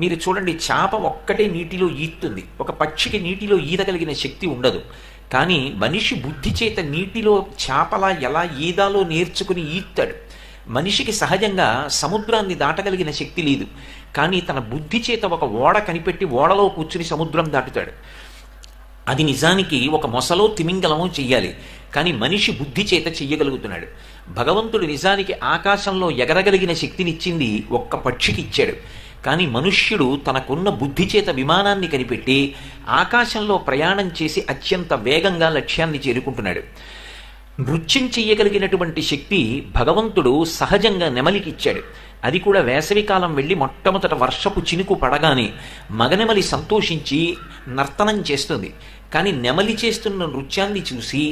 మీరు చూడండి, చేప ఒక్కటే నీటిలో ఈదుతుంది, ఒక పక్షికి నీటిలో ఈదగలిగిన శక్తి ఉండదు. కానీ మనిషి బుద్ధి చేత నీటిలో చేపలా ఎలా ఈదాలో నేర్చుకుని ఈదుతాడు. మనిషికి సహజంగా సముద్రాన్ని దాటగలిగిన శక్తి లేదు, కానీ తన బుద్ధి చేత ఒక ఓడ కనిపెట్టి ఓడలో కూర్చుని సముద్రం దాటుతాడు. అది నిజానికి ఒక మొసలో తిమింగలమో చెయ్యాలి, కానీ మనిషి బుద్ధి చేత చెయ్యగలుగుతున్నాడు. భగవంతుడు నిజానికి ఆకాశంలో ఎగరగలిగిన శక్తినిచ్చింది ఒక్క పక్షికి ఇచ్చాడు, కానీ మనుష్యుడు తనకున్న బుద్ధి చేత విమానాన్ని కనిపెట్టి ఆకాశంలో ప్రయాణం చేసి అత్యంత వేగంగా లక్ష్యాన్ని చేరుకుంటున్నాడు. నృత్యం చెయ్యగలిగినటువంటి శక్తి భగవంతుడు సహజంగా నెమలికి ఇచ్చాడు. అది కూడా వేసవికాలం వెళ్ళి మొట్టమొదట వర్షపు చినుకు పడగానే మగనెమలి సంతోషించి నర్తనం చేస్తుంది. కానీ నెమలి చేస్తున్న నృత్యాన్ని చూసి,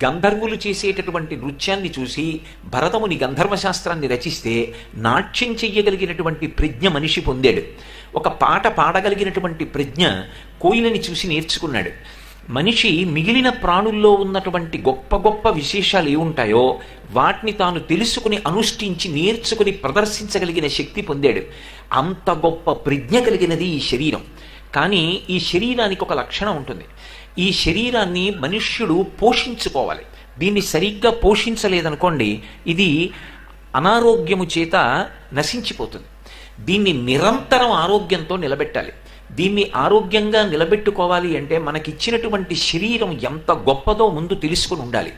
గంధర్వులు చేసేటటువంటి నృత్యాన్ని చూసి భరతముని గంధర్వశాస్త్రాన్ని రచిస్తే నాట్యం చెయ్యగలిగినటువంటి ప్రజ్ఞ మనిషి పొందాడు. ఒక పాట పాడగలిగినటువంటి ప్రజ్ఞ కోయిలని చూసి నేర్చుకున్నాడు. మనిషి మిగిలిన ప్రాణుల్లో ఉన్నటువంటి గొప్ప గొప్ప విశేషాలు ఏముంటాయో వాటిని తాను తెలుసుకుని అనుష్ఠించి నేర్చుకుని ప్రదర్శించగలిగిన శక్తి పొందాడు. అంత గొప్ప ప్రజ్ఞ కలిగినది ఈ శరీరం. కానీ ఈ శరీరానికి ఒక లక్షణం ఉంటుంది. ఈ శరీరాన్ని మనుష్యుడు పోషించుకోవాలి. దీన్ని సరిగ్గా పోషించలేదనుకోండి, ఇది అనారోగ్యము చేత నశించిపోతుంది. దీన్ని నిరంతరం ఆరోగ్యంతో నిలబెట్టాలి. దీన్ని ఆరోగ్యంగా నిలబెట్టుకోవాలి అంటే మనకిచ్చినటువంటి శరీరం ఎంత గొప్పదో ముందు తెలుసుకుని ఉండాలి.